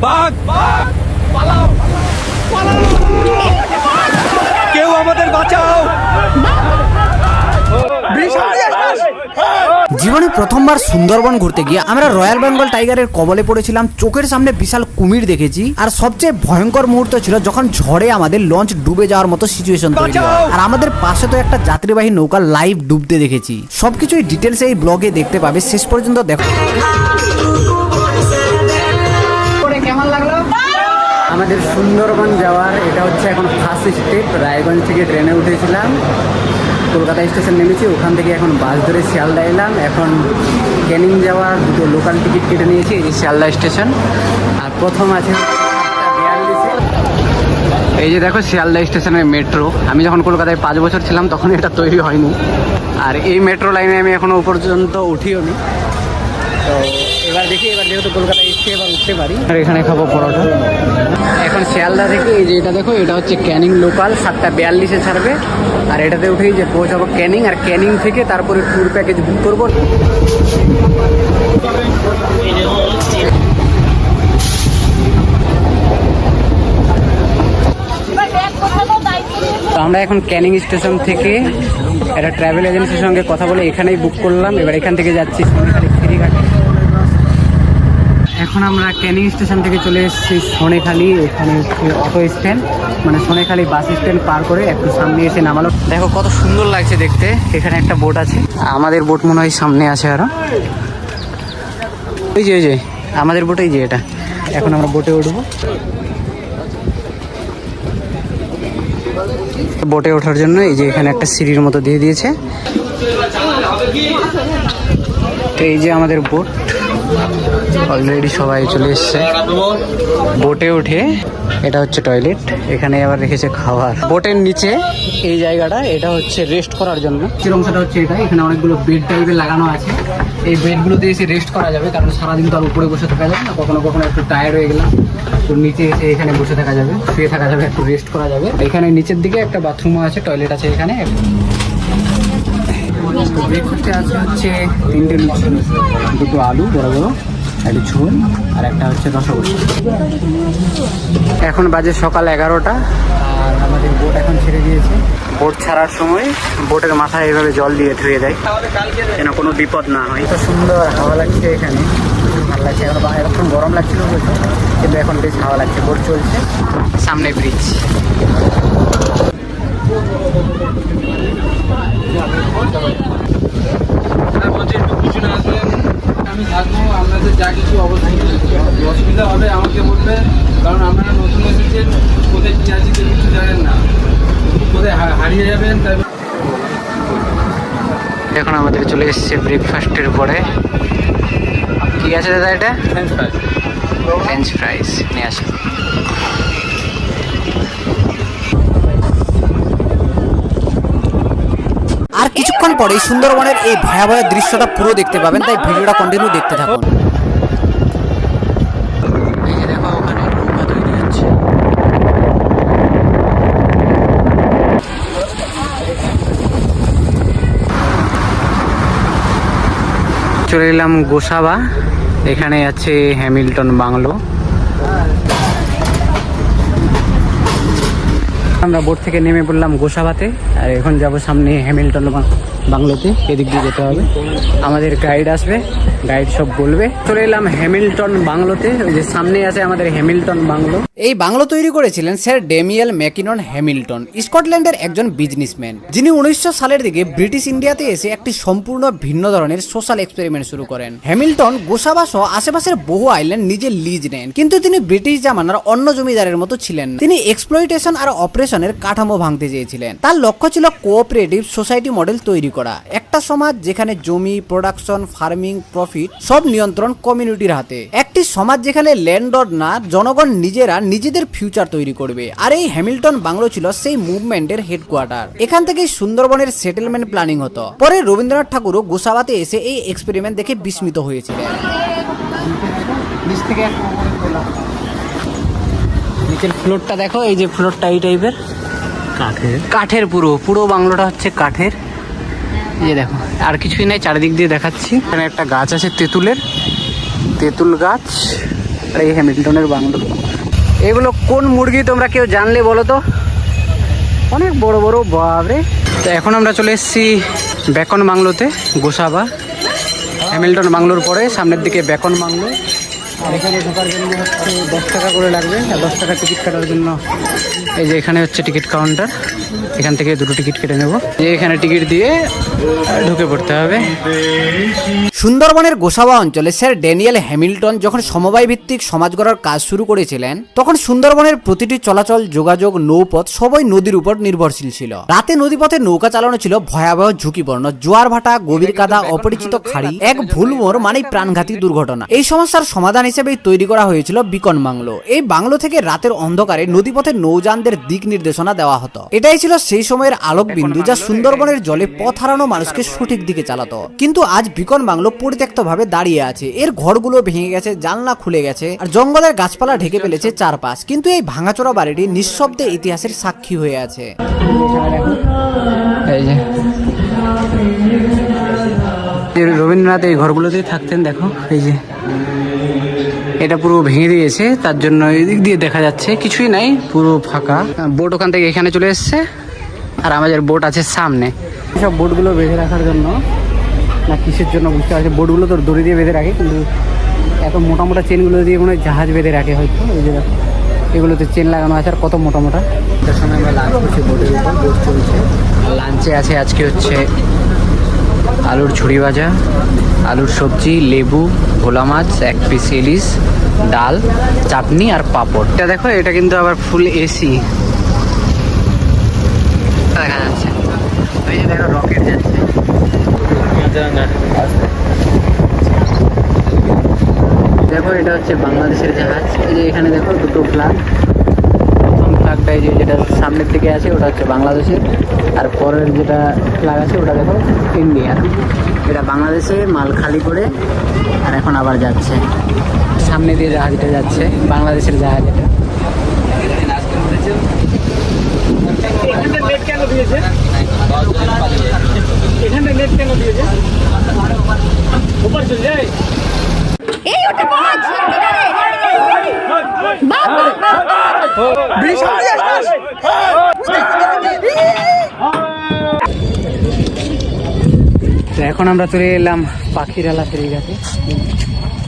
ভাগ পালাও কেউ আমাদের বাঁচাও। জীবনে প্রথমবার সুন্দরবন ঘুরতে গিয়ে আমরা রয়্যাল বেঙ্গল টাইগারের কবলে পড়েছিলাম। চোখের সামনে বিশাল কুমির দেখেছি, আর সবচেয়ে ভয়ঙ্কর মুহূর্ত ছিল যখন ঝড়ে আমাদের লঞ্চ ডুবে যাওয়ার মতো সিচুয়েশন তৈরি হয়, আর আমাদের পাশে তো একটা যাত্রীবাহী নৌকা লাইভ ডুবতে দেখেছি। সবকিছুই ডিটেলস এই ব্লগে দেখতে পাবে, শেষ পর্যন্ত দেখো। কেমন লাগলো আমাদের সুন্দরবন যাওয়ার? এটা হচ্ছে এখন ফার্স্ট স্টেপ। রায়গঞ্জ থেকে ট্রেনে উঠেছিলাম, কলকাতা স্টেশন নেমেছি, ওখান থেকে এখন বাস ধরে শিয়ালদা এলাম। এখন ক্যানিং যাওয়ার দুটো লোকাল টিকিট কেটে নিয়েছি, এই যে শিয়ালদা স্টেশন। আর প্রথম আছে এই যে দেখো শিয়ালদা স্টেশনের মেট্রো। আমি যখন কলকাতায় 5 বছর ছিলাম তখন এটা তৈরি হয়নি, আর এই মেট্রো লাইনে আমি এখনও পর্যন্ত উঠিও নি। তো এবার দেখি, এবার যেহেতু কলকাতায় এসছি এবার উঠতে পারি। আর এখানে খাবো পরোটা। এখন শিয়ালদা থেকে এই যে এটা দেখো, এটা হচ্ছে ক্যানিং লোকাল, 7:42-এ ছাড়বে। আর এটাতে উঠেই যে পৌঁছাবো ক্যানিং, আর ক্যানিং থেকে তারপরে ট্যুর প্যাকেজ বুক করবো। আমরা এখন ক্যানিং স্টেশন থেকে একটা ট্রাভেল এজেন্সির সঙ্গে কথা বলে এখানেই বুক করলাম। এবার এখান থেকে যাচ্ছি সোনেখালি ফেরিঘাটে। এখন আমরা ক্যানিং স্টেশন থেকে চলে এসেছি সোনেখালি। এখানে অটো স্ট্যান্ড, মানে সোনেখালি বাস স্ট্যান্ড পার করে একটু সামনে এসে নামালো। দেখো কত সুন্দর লাগছে দেখতে। এখানে একটা বোট আছে, আমাদের বোট মনে হয় সামনে আছে আরো। ওই যে আমাদের বোট, এই যে এটা। এখন আমরা বোটে উঠবো। বোটে ওঠার জন্য এই যে এখানে একটা সিঁড়ির মতো দিয়ে দিয়েছে। তো এই যে আমাদের বোট, অলরেডি সবাই চলে এসছে। বোটে উঠে এটা হচ্ছে টয়লেট, এখানে আবার রেখেছে খাবার। বোটের নিচে এই জায়গাটা, এটা হচ্ছে রেস্ট করার জন্য। অংশটা হচ্ছে এটা, এখানে অনেকগুলো বেড টাইপের লাগানো আছে। এই বেডগুলোতে এসে রেস্ট করা যাবে, কারণ সারাদিন তো আর উপরে বসে থাকা যাবে না। কখনো কখনো একটু টায়ার্ড হয়ে গেলাম, তো নিচে এসে এখানে বসে থাকা যাবে, শুয়ে থাকা যাবে, একটু রেস্ট করা যাবে। এখানে নিচের দিকে একটা বাথরুমও আছে, টয়লেট আছে এখানে। ব্রেকফাস্টে আছে হচ্ছে 3টে লুচি, 2টো আলু বড় বড়, একটা ঝোল, আর একটা হচ্ছে রসগোল্লা। এখন বাজে সকাল 11টা, আর আমাদের বোট এখন ছেড়ে দিয়েছে। বোট ছাড়ার সময় বোটের মাথায় এইভাবে জল দিয়ে ধুয়ে দেয়, যেন কোনো বিপদ না হয়। তো সুন্দর হাওয়া লাগছে এখানে, ভালো লাগছে। এখন গরম লাগছিল বলছে, কিন্তু এখন বেশ হাওয়া লাগছে। বোট চলছে, সামনে ব্রিজ। আমি থাকবো, আপনাদের যা কিছু অসুবিধা হবে আমাকে বলবে, কারণ আপনারা নতুন এসেছেন, কোথায় কী আছে কেউ কিছু জানেন না, কোথায় হারিয়ে যাবেন। তাই এখন আমাদের চলে এসেছে ব্রেকফাস্টের পরে। কি আছে দাদা এটা? ফ্রেঞ্চ ফ্রাইস নিয়ে আসো। আর কিছুক্ষণ পরেই সুন্দরবনের এই ভয়াবহ দৃশ্যটা পুরো দেখতে পাবেন, তাই ভিডিওটা কন্টিনিউ দেখতে থাকুন। এই যে দেখো ওখানে নৌকা তৈরি হচ্ছে। চলে এলাম গোসাবা, এখানে আছে হ্যামিল্টন বাংলো। আমরা বোট থেকে নেমে পড়লাম গোসাবাতে, আর এখন যাব সামনে হ্যামিল্টন বাংলোতে। এদিক দিয়ে যেতে হবে, আমাদের গাইড আসবে, গাইড সব বলবে। চলে এলাম হ্যামিল্টন বাংলোতে, ওই যে সামনে আছে আমাদের হ্যামিল্টন বাংলো। এই বাংলো তৈরি করেছিলেন স্যার ডেমিয়েল ম্যাকিনন হ্যামিল্টন, স্কটল্যান্ডের একজন বিজনেসম্যান, যিনি 1900 সালের দিকে ব্রিটিশ ইন্ডিয়াতে এসে একটি সম্পূর্ণ ভিন্ন ধরনের সোশ্যাল এক্সপেরিমেন্ট শুরু করেন। হ্যামিল্টন গোসাবা সহ আশেপাশের বহু আইল্যান্ড নিজে লিজ নেন, কিন্তু তিনি ব্রিটিশ জামানার অন্য জমিদারের মতো ছিলেন না। তিনি এক্সপ্লয়টেশন আর অপারেশনের কাঠামো ভাঙতে চেয়েছিলেন। তার লক্ষ্য ছিল কোঅপারেটিভ সোসাইটি মডেল তৈরি করা, একটা সমাজ যেখানে জমি, প্রোডাকশন, ফার্মিং, প্রফিট সব নিয়ন্ত্রণ কমিউনিটির হাতে। একটি সমাজ যেখানে ল্যান্ডলর্ড না, জনগণ নিজেরা নিজেদের ফিউচার তৈরি করবে। আর এই হ্যামিল্টন বাংলো ছিল সেই মুভমেন্টের হেডকোয়ার্টার। এখান থেকেই সুন্দরবনের সেটেলমেন্ট প্ল্যানিং হতো। পরে রবীন্দ্রনাথ ঠাকুরও গোসাবাতে এসে এই এক্সপেরিমেন্ট দেখে বিস্মিত হয়েছিলেন। নিচের ফ্লোরটা দেখো, এই যে ফ্লোরটা এই টাইপের কাঠের, পুরো বাংলোটা হচ্ছে কাঠের। এই যে দেখো, আর কিছুই নাই, চারিদিক দিয়ে দেখাচ্ছি। এখানে একটা গাছ আছে তেঁতুল গাছ, আর এই হ্যামিল্টনের বাংলো। এগুলো কোন মুরগি তোমরা কেউ জানলে বলো তো? অনেক বড় বড়, বাপরে। তো এখন আমরা চলে এসেছি বেকন বাংলোতে, গোসাবা। হ্যামিল্টন বাংলোর পরে সামনের দিকে বেকন বাংলো। আর এখানে ঢোকার জন্য হচ্ছে 10 টাকা করে লাগবে, আর 10 টাকা টিকিট কাটার জন্য এই যে এখানে হচ্ছে টিকিট কাউন্টার। এখান থেকে 2টো টিকিট কেটে নেব, এখানে টিকিট দিয়ে ঢুকে পড়তে হবে। সুন্দরবনের গোসাবা অঞ্চলে স্যার ড্যানিয়েল হ্যামিল্টন যখন সমবায় ভিত্তিক সমাজ গড়ার কাজ শুরু করেছিলেন, তখন সুন্দরবনের প্রতিটি চলাচল, যোগাযোগ, নৌপথ সবই নদীর উপর নির্ভরশীল ছিল। রাতে নদীপথে নৌকা চালানো ছিল ভয়াবহ ঝুঁকিপূর্ণ। জোয়ার ভাটা, গভীর কাদা, অপরিচিত খাড়ি, এক ভুল মোড় মানেই প্রাণঘাতী দুর্ঘটনা। এই সমস্যার সমাধান হিসেবেই তৈরি করা হয়েছিল বিকন বাংলো। এই বাংলো থেকে রাতের অন্ধকারে নদীপথে নৌযানদের দিক নির্দেশনা দেওয়া হতো। এটাই ছিল সেই সময়ের আলোকবিন্দু, যা সুন্দরবনের জলে পথ হারানো মানুষকে সঠিক দিকে চালাতো। কিন্তু আজ বিকন বাংলো পরিত্যক্ত ভাবে দাঁড়িয়ে আছে। এর ঘরগুলো ভেঙে গেছে, জানলা খুলে গেছে, আর জঙ্গলের গাছপালা ঢেকে ফেলেছে চারপাশ। কিন্তু এই ভাঙাচোরা বাড়িটি নিঃশব্দে ইতিহাসের সাক্ষী হয়ে আছে। এই যে রবীন্দ্রনাথ এই ঘরগুলোতেই থাকতেন। দেখো এই যে এটা পুরো ভেঙে দিয়েছে, তার জন্য এদিক দিয়ে দেখা যাচ্ছে কিছুই নাই, পুরো ফাঁকা। বোট ওখান থেকে এখানে চলে এসছে, আর আমাদের বোট আছে সামনে। সব বোটগুলো বেঁধে রাখার জন্য না কিসের জন্য বুঝতে পারছি। বোটগুলো তো দড়ি দিয়ে বেঁধে রাখে, কিন্তু এত মোটা মোটা চেনগুলো দিয়ে মনে হয় জাহাজ বেঁধে রাখে হয়তো। এই যে দেখো এগুলোতে চেন লাগানো আছে, আর কত মোটা মোটা। তার সঙ্গে আমরা লাঞ্চ করছি বোটের উপর, বোট চলছে। লাঞ্চে আছে আজকে হচ্ছে আলুর ঝুড়ি ভাজা, আলুর সবজি, লেবু, ভোলা মাছ, 1 পিস ইলিশ, ডাল, চাটনি আর পাঁপড়। এটা দেখো, এটা কিন্তু আবার ফুল এসি দেখা যাচ্ছে। এই যে দেখো রকেট যাচ্ছে। দেখো এটা হচ্ছে বাংলাদেশের জাহাজ। এই যে এখানে দেখো 2টো ফ্ল্যাগ। প্রথম ফ্ল্যাগটা এই যে যেটা সামনের দিকে আছে ওটা হচ্ছে বাংলাদেশের, আর পরের যেটা ফ্ল্যাগ আছে ওটা দেখো ইন্ডিয়া। এটা বাংলাদেশে মাল খালি করে আর এখন আবার যাচ্ছে। সামনে দিয়ে জাহাজটা যাচ্ছে, বাংলাদেশের জাহাজ এটা। এখানে নেট কেন দিয়েছে? উপর চলে যায়। এই ওটা মাছ এখন আমরা চলে এলাম পাখিরালা ফেরিঘাটে।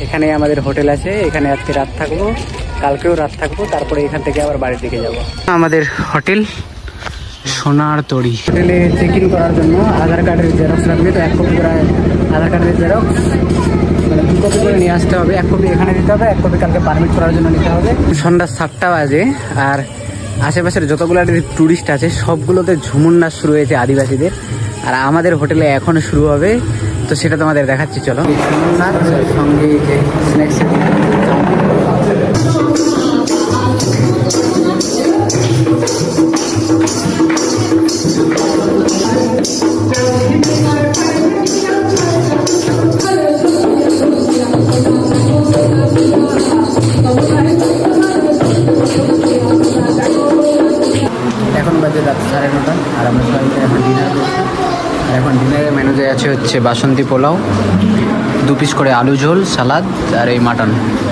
এখানে আমাদের হোটেল আছে, এখানে আজকে রাত থাকবো, কালকেও রাত থাকবো, তারপরে এখান থেকে আবার বাড়ির দিকে যাব। আমাদের হোটেল সোনার তরী। হোটেলে চেক ইন করার জন্য আধার কার্ডের জেরক্স লাগবে, তো 1 কপি করে আধার কার্ডের জেরক্স, মানে 2 কপি করে নিয়ে আসতে হবে। 1 কপি এখানে দিতে হবে, 1 কপি কালকে পারমিট করার জন্য নিতে হবে। সন্ধ্যা 7টা বাজে, আর আশেপাশের যতগুলো টুরিস্ট আছে সবগুলোতে ঝুমুর নাচ শুরু হয়েছে আদিবাসীদের, আর আমাদের হোটেলে এখনো শুরু হবে। তো সেটা তোমাদের দেখাচ্ছি, চলো। ঝুমুর নাচ সঙ্গে যে স্ন্যাক্স। এখন বাজে রাত 9:30, আর আমরা সবাই এখন ডিনার করছি। আর এখন ডিনারের মেনুতে আছে হচ্ছে বাসন্তী পোলাও, 2 পিস করে আলু ঝোল, সালাদ, আর এই মাটন।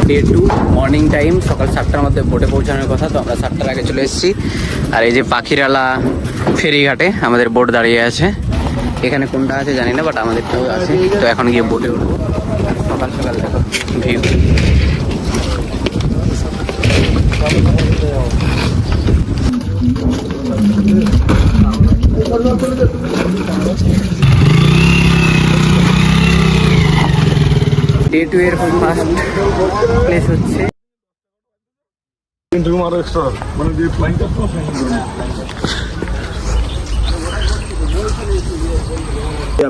ডে 2 মর্নিং টাইম, সকাল 7টার মধ্যে বোটে পৌঁছানোর কথা, তো আমরা 7টার আগে চলে এসেছি। আর এই যে পাখিরালা ফেরিঘাটে আমাদের বোট দাঁড়িয়ে আছে। এখানে কোনটা আছে জানি না, বাট আমাদেরটাও আছে। তো এখন গিয়ে বোটে উঠবো। সকাল সকাল দেখো ভিউ। ডে 2 এর ফার্স্ট প্লেস হচ্ছে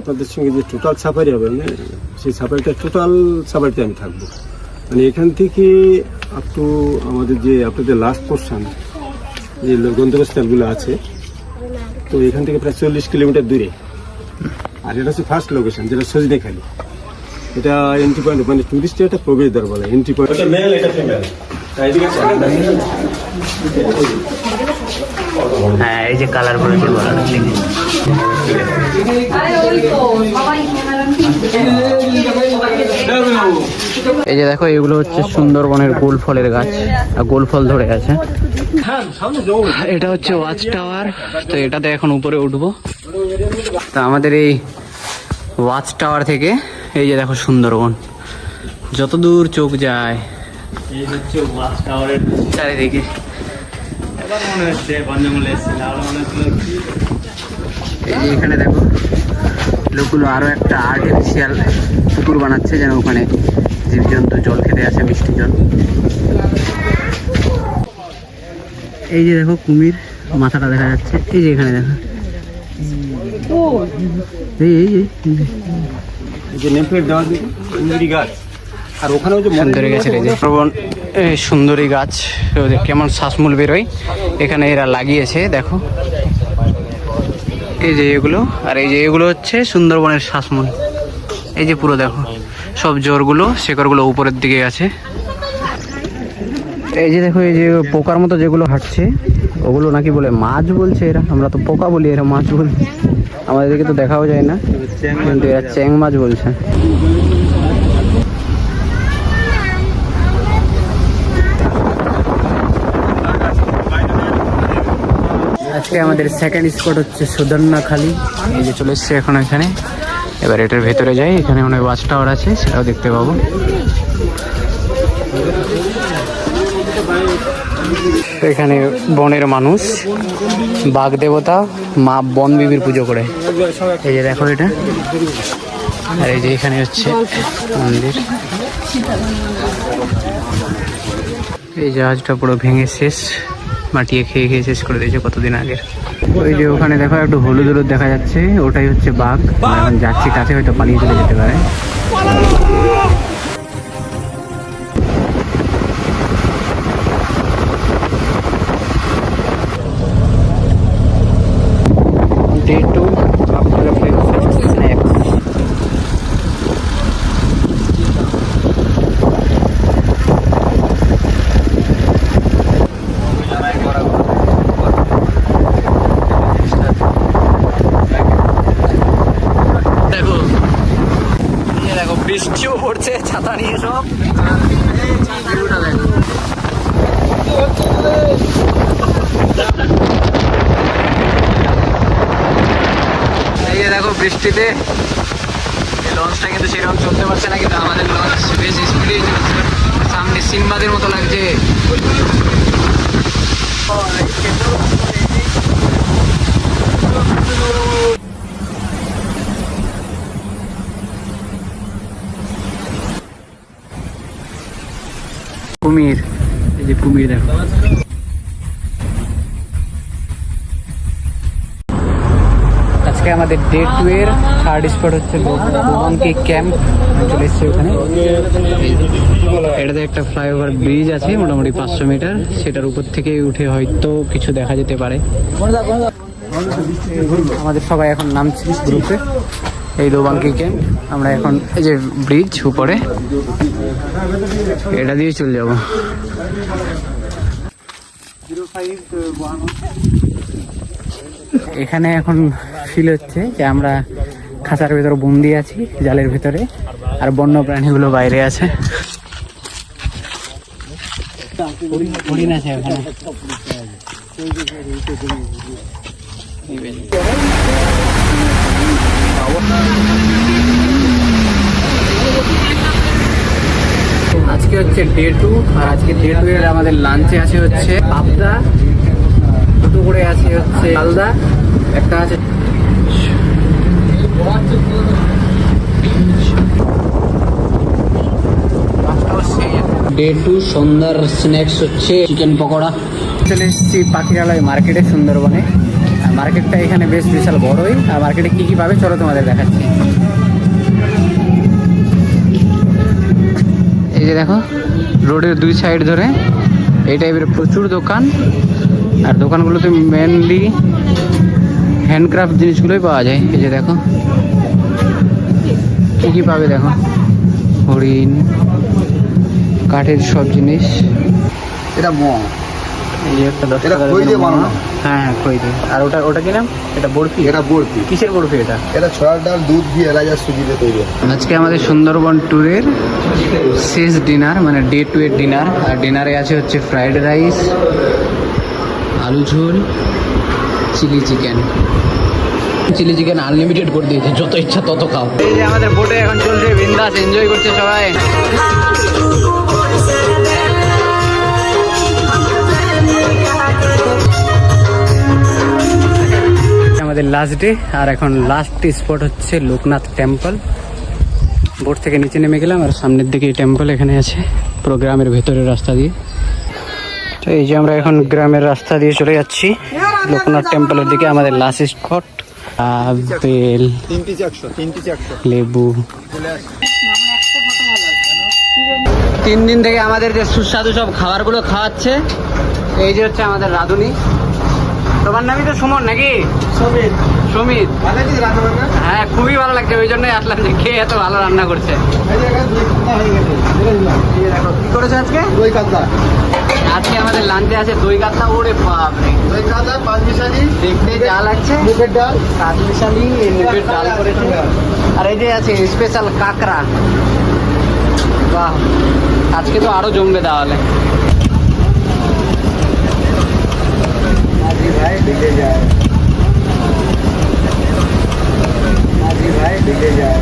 আপনাদের সঙ্গে যে টোটাল সাফারি হবে, মানে সেই সাফারিটা টোটাল সাফারিতে আমি থাকবো। মানে এখান থেকে আপ টু আমাদের যে আপনাদের লাস্ট পোর্শন যে গন্তব্যস্থলগুলো আছে, তো এখান থেকে প্রায় 40 কিলোমিটার দূরে। আর এটা হচ্ছে ফার্স্ট লোকেশন, যেটা সজনেখালি। এটা এন্ট্রি পয়েন্ট, মানে টুরিস্টের একটা প্রবেশদ্বার বলে এন্ট্রি পয়েন্ট। এটা মেল, এটা ফিমেল। হ্যাঁ, এই যে কালার করেছে বলা আরে ওই তো সবাই এই যে দেখো এগুলো হচ্ছে সুন্দরবনের গোল ফলের গাছ, আর গোল ফল ধরে আছে। এটা হচ্ছে ওয়াচ টাওয়ার, তো এটাতে এখন উপরে উঠবো। তা আমাদের এই ওয়াচ টাওয়ার থেকে এই যে দেখো সুন্দরবন যত দূর চোখ যায়, এই হচ্ছে ওয়াচ টাওয়ারের চারিদিকে। এবার মনে হচ্ছে বনজঙ্গলে এসেছিলাম, এই যে এখানে দেখো লোকগুলো আরো একটা আর্টিফিশিয়াল পুকুর বানাচ্ছে, যেন ওখানে জীবজন্তু জল খেতে আসে, মিষ্টি জল। এই যে দেখো কুমির মাথাটা দেখা যাচ্ছে, এই যে এখানে দেখো এই যে নেম প্লেট দেওয়া সুন্দরী গাছ, আর ওখানেও যে সুন্দরী গাছের এই যে সুন্দরী গাছ কেমন শ্বাসমূল বেরোয়, এখানে এরা লাগিয়েছে দেখো। এই যে এগুলো, আর এই যে এগুলো হচ্ছে সুন্দরবনের শ্বাসমূল। এই যে পুরো দেখো সব জোরগুলো শেকড়গুলো উপরের দিকে আছে। এই যে দেখো এই যে পোকার মতো যেগুলো হাঁটছে, ওগুলো নাকি বলে মাছ বলছে এরা, আমরা তো পোকা বলি, এরা মাছ বলি। আমাদেরকে তো দেখাও যায় না, কিন্তু এরা চ্যাং মাছ বলছে। আজকে আমাদের সেকেন্ড স্পট হচ্ছে সুদর্ণাখালি। এই যে চলে এসছে এখন এখানে, এবার এটার ভেতরে যাই। এখানে অনেক ওয়াচ টাওয়ার আছে, সেটাও দেখতে পাবো। এখানে বনের মানুষ বাঘ দেবতা মা বন বিবির পুজো করে। এই যে দেখো এটা, আর এই যে এখানে হচ্ছে মন্দির। এই জাহাজটা পুরো ভেঙে শেষ, মাটিয়ে খেয়ে খেয়ে শেষ করে দিয়েছে কতদিন আগে। ওই যে ওখানে দেখো একটু হলুদ হলুদ দেখা যাচ্ছে, ওটাই হচ্ছে বাঘ। এখন যাচ্ছি কাছে, হয়তো পালিয়ে চলে যেতে পারে। Day 2 after a breakfast snacks. দেখো বৃষ্টিও পড়ছে, ছাতা নিয়ে সব। এই যে দেখো বৃষ্টিতে লঞ্চটা কিন্তু সেরকম চলতে পারছে না, কিন্তু আমাদের লঞ্চ বেশ স্পিডে চলছে। সামনে সিনবাদের মতো লাগছে। কুমির, এই যে কুমির দেখো। আজকে আমাদের ডে 2 এর থার্ড স্পট হচ্ছে দোবাঙ্কি ক্যাম্প। চলে এসছে ওখানে। এটাতে একটা ফ্লাইওভার ব্রিজ আছে মোটামুটি 500 মিটার, সেটার উপর থেকে উঠে হয়তো কিছু দেখা যেতে পারে। আমাদের সবাই এখন নামছে গ্রুপে। এই দোবাঙ্কি ক্যাম্প, আমরা এখন এই যে ব্রিজ উপরে, এটা দিয়ে চলে যাব। এখানে এখন ফিল হচ্ছে যে আমরা খাঁচার ভেতরে বন্দি আছি, জালের ভিতরে, আর বন্য প্রাণীগুলো বাইরে আছে। হরিণ আছে ওখানে। আজকে হচ্ছে ডে 2, আর আজকে ডে 2 এর আমাদের লাঞ্চে আছে হচ্ছে পাবদা, দুটো করে আছে হচ্ছে আলদা, একটা আছে ডে 2 সন্ধ্যার স্ন্যাক্স হচ্ছে চিকেন পকোড়া। চলে এসেছি পাখিরালয় মার্কেটে সুন্দরবনে। আর মার্কেটটা এখানে বেশ বিশাল বড়ই। আর মার্কেটে কি কি পাবে চলো তোমাদের দেখাচ্ছি। এই যে দেখো রোডের দুই সাইড ধরে এই টাইপের প্রচুর দোকান, আর দোকানগুলোতে মেনলি হ্যান্ডক্রাফট জিনিসগুলোই পাওয়া যায়। এই যে দেখো কি কি পাবে দেখো, হরিণ, কাঠের সব জিনিস। এটা এই যে একটা 10 এটা টাকার খই দিয়ে মোমো। বানানো। হ্যাঁ হ্যাঁ খই দিয়ে। আর ওটা কি নাম? এটা বরফি। এটা বরফি। কিসের বরফি এটা? এটা ছড়ার ডাল দুধ দিয়ে এলাচ আর সুজি দিয়ে তৈরি। আজকে আমাদের সুন্দরবন ট্যুরের শেষ ডিনার, মানে ডে 2 এর ডিনার। আর ডিনারে আছে হচ্ছে ফ্রাইড রাইস, আলু ঝোল, chilli chicken. Chilli chicken unlimited করে দিয়েছে, যত ইচ্ছা তত খাও। এই যে আমাদের বোটে এখন চলছে, বিন্দাস এনজয় করছে সবাই। আমাদের লাস্ট ডে, আর এখন লাস্ট স্পট হচ্ছে লোকনাথ টেম্পল। বোট থেকে নিচে নেমে গেলাম, আর সামনের দিকে এই টেম্পল এখানে আছে, পুরো গ্রামের ভেতরের রাস্তা দিয়ে। তো এই যে আমরা এখন গ্রামের রাস্তা দিয়ে চলে যাচ্ছি লোকনাথ টেম্পলের দিকে। আমাদের লাস্ট স্পট আপেল, 3টি 400 লেবু। 3 দিন থেকে আমাদের যে সুস্বাদু সব খাবারগুলো খাওয়াচ্ছে, এই যে হচ্ছে আমাদের রাঁধুনি। তোমার নামই তো সুমন নাকি? সমিত। হ্যাঁ, খুবই ভালো লাগছে, ওই জন্যই আসলাম যে খেয়ে এত ভালো রান্না করছে। কি করেছে আজকে? দই কাতলা। আজকে আমাদের লাঞ্চে আছে দই কাতলা। ওরে বাপরে, দই কাতলা, পাঁচ মিশালি, দেখতে যা লাগছে। মুগের ডাল, কাঠমিশালি মুগের ডাল করেছে। আর এই যে আছে স্পেশাল কাঁকড়া। বাহ, আজকে তো আরো জমবে তাহলে। ভাই দিকে যায়, ভাই দিকে যায়।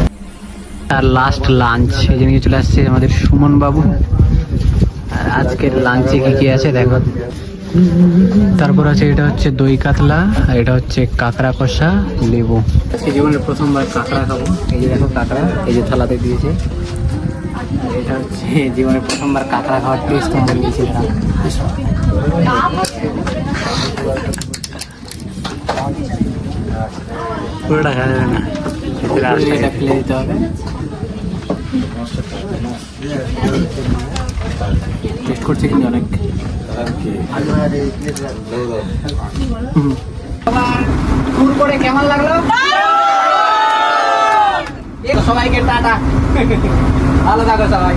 আর লাস্ট লাঞ্চ এই যে নিয়ে চলে আসছে আমাদের সুমন বাবু। আর আজকের লাঞ্চে কি কি আছে দেখো। তারপর আছে এটা হচ্ছে দই কাতলা, আর এটা হচ্ছে কাঁকড়া কষা, লেবু। আজকে জীবনের প্রথমবার কাঁকড়া খাবো। এই যে দেখো কাঁকড়া, এই যে থালাতে দিয়েছে। আর এটা হচ্ছে জীবনের প্রথমবার কাঁকড়া খাওয়ার টেস্ট তোমাদের দিয়েছিলাম। পুরোটা খাওয়া যাবে না, এটা ফেলে দিতে হবে। টেস্ট করছে কিন্তু অনেক। ট্যুর করে কেমন লাগলো সবাইকে? টাটা, ভালো থাকো সবাই।